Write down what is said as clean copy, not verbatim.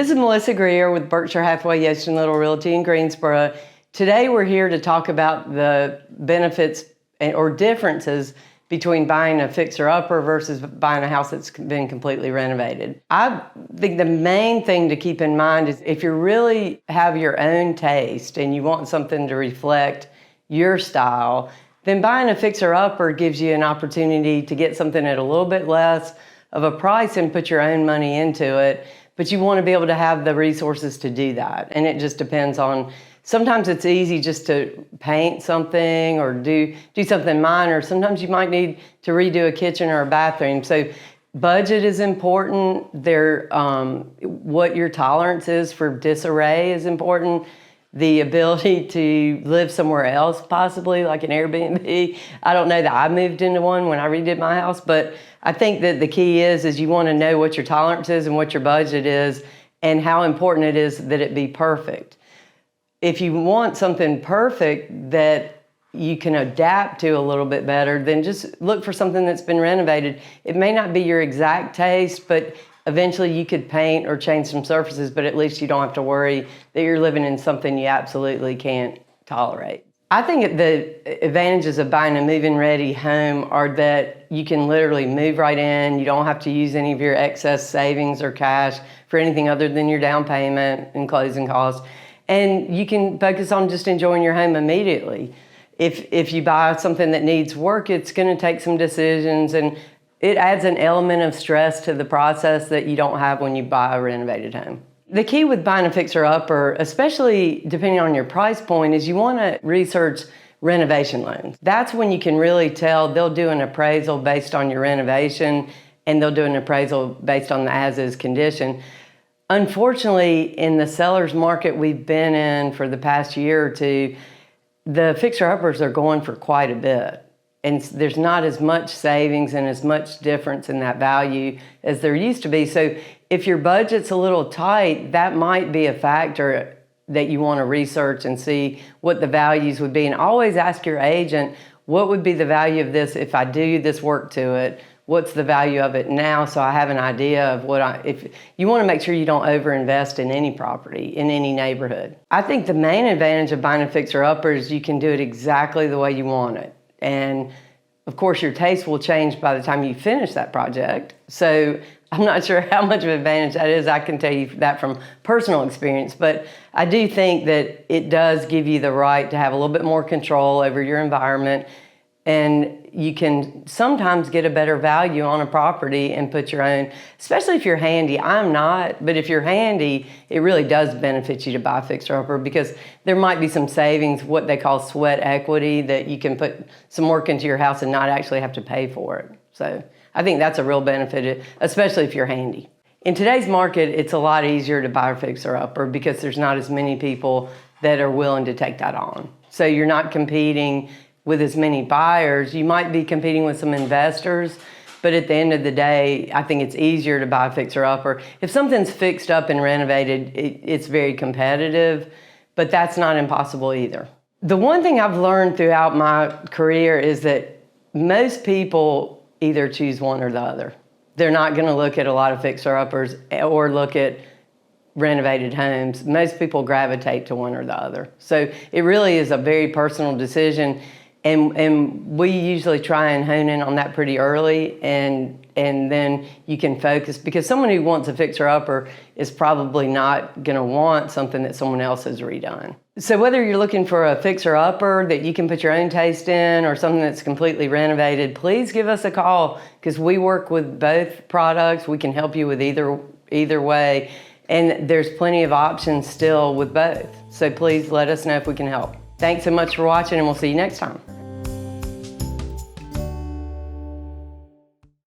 This is Melissa Greer with Berkshire Hathaway Yost&Little Realty in Greensboro. Today we're here to talk about the benefits or differences between buying a fixer-upper versus buying a house that's been completely renovated. I think the main thing to keep in mind is if you really have your own taste and you want something to reflect your style, then buying a fixer-upper gives you an opportunity to get something at a little bit less of a price and put your own money into it. But you want to be able to have the resources to do that. And it just depends on, sometimes it's easy just to paint something or do something minor. Sometimes you might need to redo a kitchen or a bathroom. So budget is important. What your tolerance is for disarray is important. The ability to live somewhere else, possibly like an Airbnb. I don't know that I moved into one when I redid my house, but I think that the key is you want to know what your tolerance is and what your budget is and how important it is that it be perfect. If you want something perfect that you can adapt to a little bit better, then just look for something that's been renovated. It may not be your exact taste, but eventually you could paint or change some surfaces, but at least you don't have to worry that you're living in something you absolutely can't tolerate. I think the advantages of buying a move-in ready home are that you can literally move right in. You don't have to use any of your excess savings or cash for anything other than your down payment and closing costs. And you can focus on just enjoying your home immediately. If you buy something that needs work, it's going to take some decisions, and it adds an element of stress to the process that you don't have when you buy a renovated home. The key with buying a fixer-upper, especially depending on your price point, is you want to research renovation loans. That's when you can really tell. They'll do an appraisal based on your renovation, and they'll do an appraisal based on the as-is condition. Unfortunately, in the seller's market we've been in for the past year or two, the fixer-uppers are going for quite a bit. And there's not as much savings and as much difference in that value as there used to be. So if your budget's a little tight, that might be a factor that you want to research and see what the values would be. And always ask your agent, what would be the value of this if I do this work to it? What's the value of it now, so I have an idea of if you want to make sure you don't overinvest in any property, in any neighborhood. I think the main advantage of buying a fixer-upper is you can do it exactly the way you want it. And of course, your taste will change by the time you finish that project. So I'm not sure how much of an advantage that is. I can tell you that from personal experience, but I do think that it does give you the right to have a little bit more control over your environment, and you can sometimes get a better value on a property and put your own, especially if you're handy. I'm not, but if you're handy, it really does benefit you to buy a fixer-upper because there might be some savings, what they call sweat equity, that you can put some work into your house and not actually have to pay for it. So I think that's a real benefit, especially if you're handy. In today's market, it's a lot easier to buy a fixer-upper because there's not as many people that are willing to take that on. So you're not competing with as many buyers. You might be competing with some investors, but at the end of the day, I think it's easier to buy a fixer-upper. If something's fixed up and renovated, it's very competitive, but that's not impossible either. The one thing I've learned throughout my career is that most people either choose one or the other. They're not going to look at a lot of fixer-uppers or look at renovated homes. Most people gravitate to one or the other. So it really is a very personal decision. And we usually try and hone in on that pretty early, and then you can focus, because someone who wants a fixer-upper is probably not going to want something that someone else has redone. So whether you're looking for a fixer-upper that you can put your own taste in or something that's completely renovated, please give us a call, because we work with both products. We can help you with either way, and there's plenty of options still with both. So please let us know if we can help. Thanks so much for watching, and we'll see you next time.